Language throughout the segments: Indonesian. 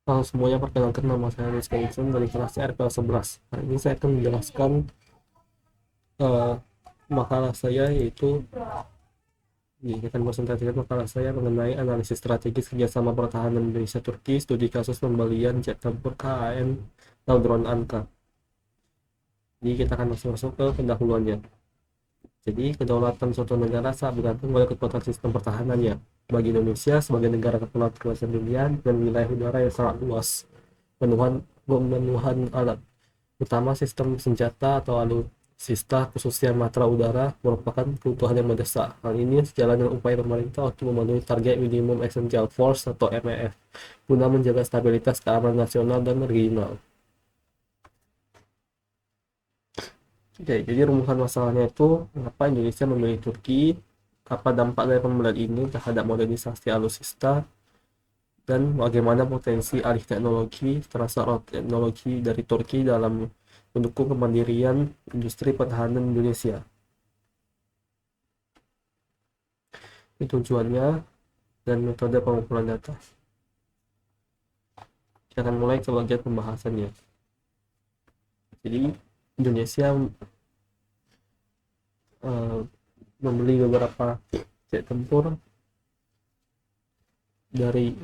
Halo semuanya, perkenalkan nama saya Rizky Wilson dari kelas RPL 11. Hari ini saya akan menjelaskan eh, makalah saya, yaitu akan presentasikan makalah saya mengenai analisis strategis kerjasama pertahanan Indonesia-Turki, studi kasus pembelian jet tempur KAN Laudron Anka. Jadi kita akan langsung masuk ke pendahuluannya. Jadi kedaulatan suatu negara sangat bergantung pada kekuatan sistem pertahanannya. Bagi Indonesia sebagai negara kepulauan terluas dunia dan wilayah udara yang sangat luas, pemenuhan alat utama sistem senjata atau alutsista khususnya matra udara merupakan kebutuhan yang mendesak. Hal ini sejalan dengan upaya pemerintah untuk memenuhi target Minimum Essential Force atau MEF guna menjaga stabilitas keamanan nasional dan regional. Oke, jadi rumusan masalahnya itu mengapa Indonesia memilih Turki, apa dampak dari pembelian ini terhadap modernisasi alutsista, dan bagaimana potensi alih teknologi, transfer teknologi dari Turki dalam mendukung kemandirian industri pertahanan Indonesia. Ini tujuannya dan metode pengumpulan data. Kita akan mulai ke bagian pembahasannya. Jadi Indonesia uh, membeli beberapa jet tempur dari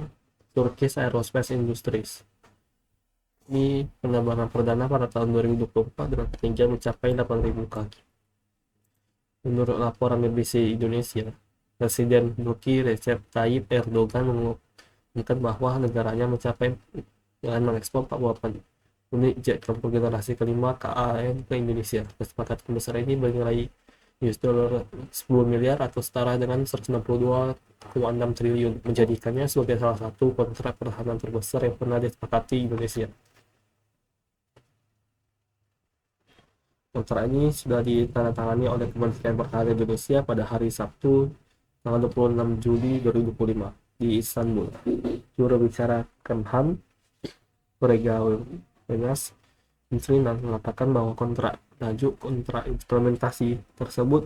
Turkish Aerospace Industries. Ini penerbangan perdana pada tahun 2024 dengan ketinggian mencapai 8.000 kaki. Menurut laporan BBC Indonesia, Presiden Turki Recep Tayyip Erdogan mengumumkan bahwa negaranya mencapai dengan mengekspor 48 unit jet tempur generasi kelima KAN ke Indonesia. Kesepakatan besar ini bernilai $10 miliar atau setara dengan 162,6 triliun, menjadikannya sebagai salah satu kontrak pertahanan terbesar yang pernah disepakati Indonesia. Kontrak ini sudah ditandatangani oleh Kementerian Pertahanan Indonesia pada hari Sabtu tanggal 26 Juli 2025 di Istanbul. Juru bicara Kemhan, Brega Wenas mengatakan bahwa kontrak implementasi tersebut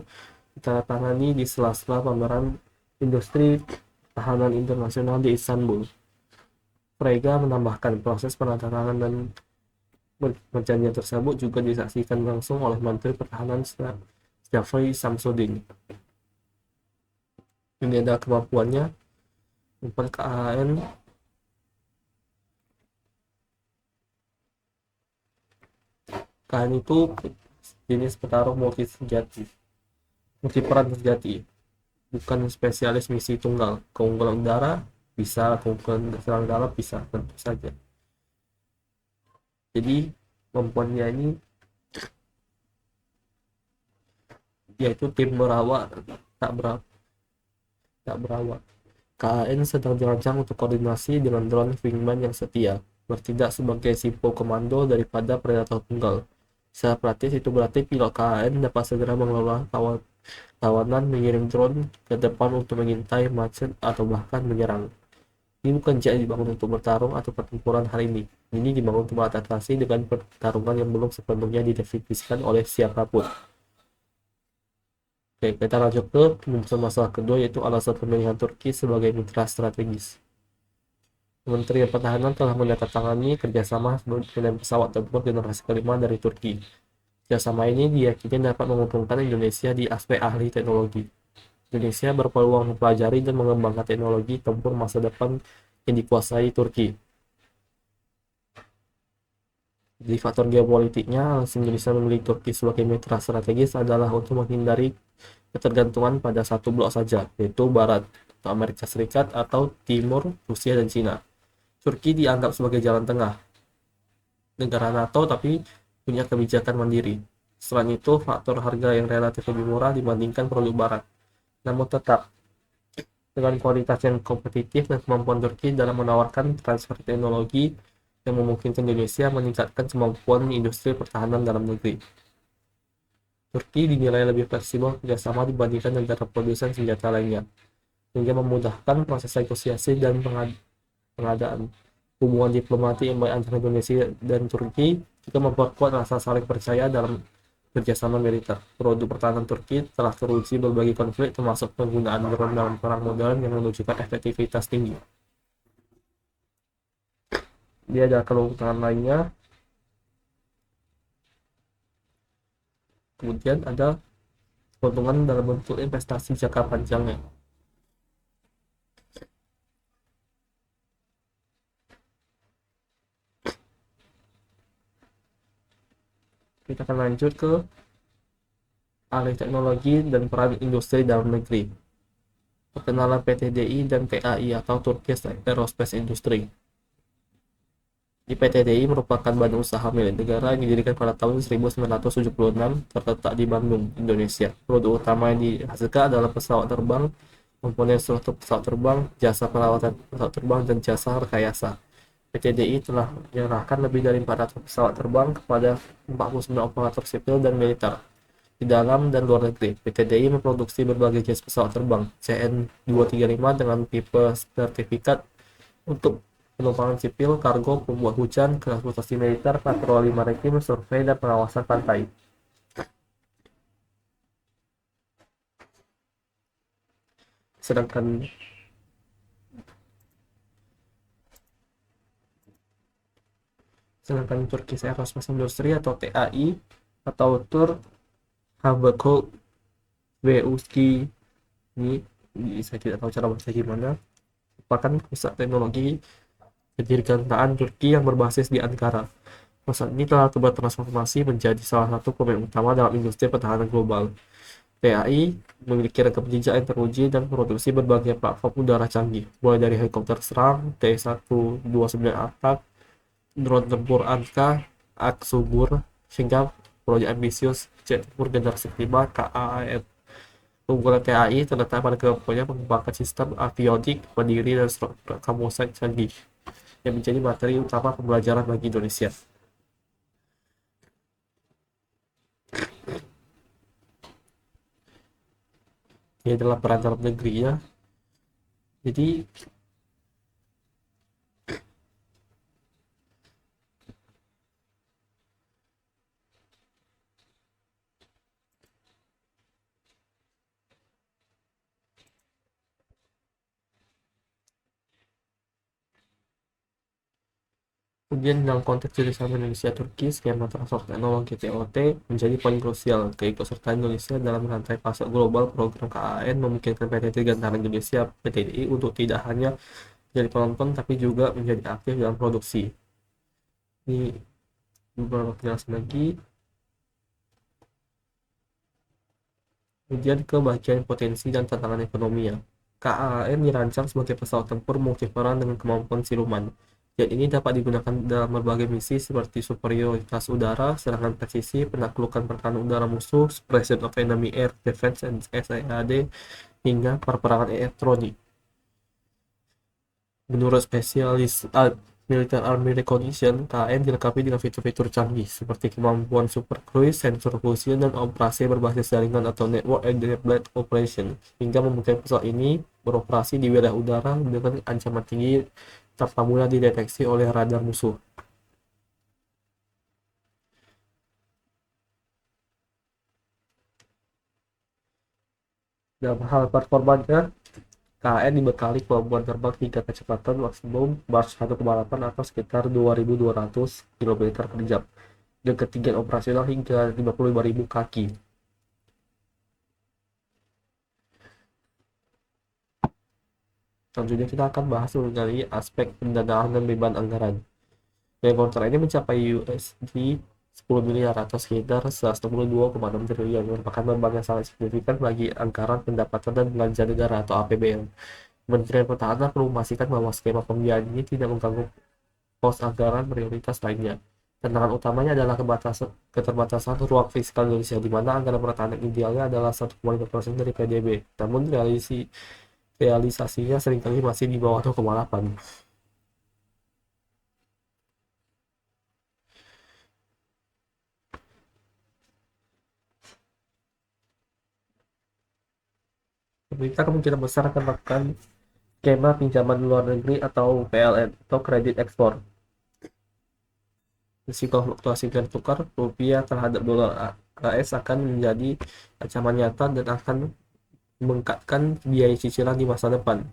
ditandatangani di sela-sela pameran industri pertahanan internasional di Istanbul. Frega menambahkan proses penandatanganan dan perjanjian tersebut juga disaksikan langsung oleh Menteri Pertahanan Jafri Samsudin. Ini ada kemampuannya 4 KAN KAN itu jenis petarung multiperan sejati, bukan spesialis misi tunggal. Keunggulan udara bisa, keunggulan serang darat bisa, tentu saja. Jadi kemampuannya ini yaitu tim berawak tak berawak. KAN sedang dirancang untuk koordinasi dengan drone wingman yang setia, bertindak sebagai simpo komando daripada predator tunggal. Secara praktis itu berarti pilot KAN dapat segera mengelola kawanan, mengirim drone ke depan untuk mengintai, macet, atau bahkan menyerang. Ini bukan jet dibangun untuk bertarung atau pertempuran hari ini. Ini dibangun untuk beradaptasi dengan pertarungan yang belum sepenuhnya didefinisikan oleh siapapun. Oke, kita lanjut ke pembahasan masalah kedua, yaitu alasan pemilihan Turki sebagai mitra strategis. Kementerian Pertahanan telah menandatangani kerjasama dengan pesawat tempur generasi kelima dari Turki. Kerjasama ini diyakini dapat menguntungkan Indonesia di aspek ahli teknologi. Indonesia berpeluang mempelajari dan mengembangkan teknologi tempur masa depan yang dikuasai Turki. Di faktor geopolitiknya, alasan Indonesia memilih Turki sebagai mitra strategis adalah untuk menghindari ketergantungan pada satu blok saja, yaitu Barat atau Amerika Serikat atau Timur, Rusia dan Cina. Turki dianggap sebagai jalan tengah, negara NATO tapi punya kebijakan mandiri. Selain itu, faktor harga yang relatif lebih murah dibandingkan produk Barat. Namun tetap, dengan kualitas yang kompetitif dan kemampuan Turki dalam menawarkan transfer teknologi yang memungkinkan Indonesia meningkatkan kemampuan industri pertahanan dalam negeri. Turki dinilai lebih fleksibel kerjasama dibandingkan negara produsen senjata lainnya, sehingga memudahkan proses negosiasi dan pengadaan. Hubungan diplomatik yang baik antara Indonesia dan Turki juga memperkuat rasa saling percaya dalam kerjasama militer. Produk pertahanan Turki telah teruji berbagai konflik, termasuk penggunaan drone dalam perang modern yang menunjukkan efektivitas tinggi. Dia ada keuntungan lainnya. Kemudian ada keuntungan dalam bentuk investasi jangka panjangnya. Kita akan lanjut ke alih teknologi dan peran industri dalam negeri. Perkenalan PTDI dan TAI atau Turkish Aerospace Industry. Di PTDI merupakan badan usaha milik negara yang didirikan pada tahun 1976, terletak di Bandung, Indonesia. Produk utama yang dihasilkan adalah pesawat terbang, komponen struktur pesawat terbang, jasa perawatan pesawat terbang, dan jasa rekayasa. PTDI telah menyerahkan lebih dari 400 pesawat terbang kepada 49 operator sipil dan militer di dalam dan luar negeri. PTDI memproduksi berbagai jenis pesawat terbang CN235 dengan tipe sertifikat untuk penerbangan sipil, kargo, pembuat hujan, transportasi militer, patroli maritim, survei, dan pengawasan pantai. Sedangkan Turkish Aerospace Industry atau TAI atau Tur Habako Weuski ini saya tidak tahu cara baca gimana, merupakan pusat teknologi kedirgantaan Turki yang berbasis di Ankara. Perusahaan ini telah bertransformasi menjadi salah satu pemain utama dalam industri pertahanan global. TAI memiliki rekam jejak yang teruji dan memproduksi berbagai platform udara canggih, mulai dari helikopter serang T-129 Attack, drone tempur Anka, Aksubur, hingga proyek ambisius jet tempur generasi kelima KAAN. Keunggulan TAI terletak pada kemampuannya mengembangkan sistem avionik mandiri dan struktur kamuflase canggih yang menjadi materi utama pembelajaran bagi Indonesia. Ini adalah peran dalam negeri ya. Jadi kemudian dalam konteks kerjasama Indonesia-Turki, skema transfer teknologi TOT menjadi poin krusial. Keikutsertaan Indonesia dalam rantai pasok global program KAN memungkinkan PT Dirgantara Indonesia (PTDI) untuk tidak hanya menjadi penonton tapi juga menjadi aktif dalam produksi. Ini beberapa penjelasan lagi. Kemudian ke bagian potensi dan tantangan ekonomi ya. KAN dirancang sebagai pesawat tempur multiperan dengan kemampuan siluman. Jet ini dapat digunakan dalam berbagai misi seperti superioritas udara, serangan presisi, penaklukan pertahanan udara musuh, suppression of enemy air defense and SAAD, hingga perperangan elektronik. Menurut spesialis Military Army Recognition, KN dilengkapi dengan fitur-fitur canggih seperti kemampuan super cruise, sensor fusion, dan operasi berbasis jaringan atau network enabled operation, hingga memungkinkan pesawat ini beroperasi di wilayah udara dengan ancaman tinggi tanpa mudah dideteksi oleh radar musuh. Dalam hal performanya, KN dibekali kemampuan terbang hingga kecepatan maksimum Mach 1,8 atau sekitar 2.200 km per jam, dan ketinggian operasional hingga 55.000 kaki. Selanjutnya kita akan bahas mengenai aspek pendanaan dan beban anggaran. Biaya kontrak ini mencapai USD 10 miliar atau sekitar 162,6 triliun, merupakan beban yang sangat signifikan bagi anggaran pendapatan dan belanja negara atau APBN. Kementerian Pertahanan perlu memastikan bahwa skema pembiayaan ini tidak mengganggu pos anggaran prioritas lainnya. Tantangan utamanya adalah keterbatasan ruang fiskal Indonesia, di mana anggaran pertahanan idealnya adalah 1,5% dari PDB, namun realisasinya seringkali masih di bawah 0,8. Pemerintah kemungkinan besar akan melakukan skema pinjaman luar negeri atau PLN atau kredit ekspor. Risiko fluktuasi nilai tukar rupiah terhadap dolar AS akan menjadi ancaman nyata dan akan membengkakkan biaya cicilan di masa depan.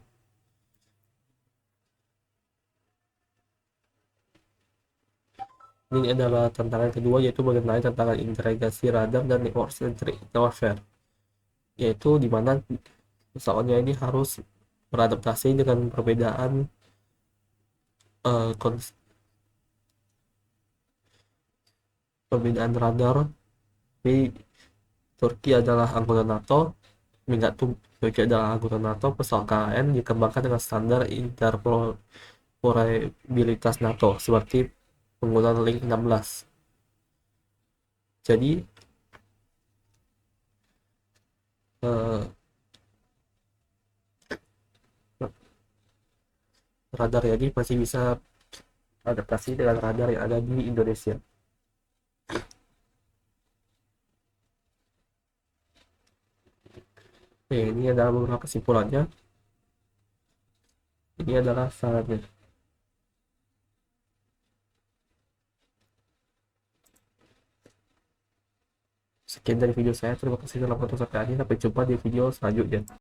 Ini adalah tantangan kedua, yaitu mengenai tantangan integrasi radar dan network centric warfare, yaitu di mana pesawatnya ini harus beradaptasi dengan perbedaan eh, kons- perbedaan radar. Tapi Turki adalah anggota NATO, mengingat Turki adalah anggota NATO, pesawat KAN dikembangkan dengan standar interoperabilitas NATO seperti penggunaan Link 16. Jadi eh, radar ini masih bisa adaptasi dengan radar yang ada di Indonesia. Oke, ini adalah beberapa kesimpulannya. Ini adalah sarannya. Sekian dari video saya. Terima kasih telah menonton sampai akhir. Sampai jumpa di video selanjutnya.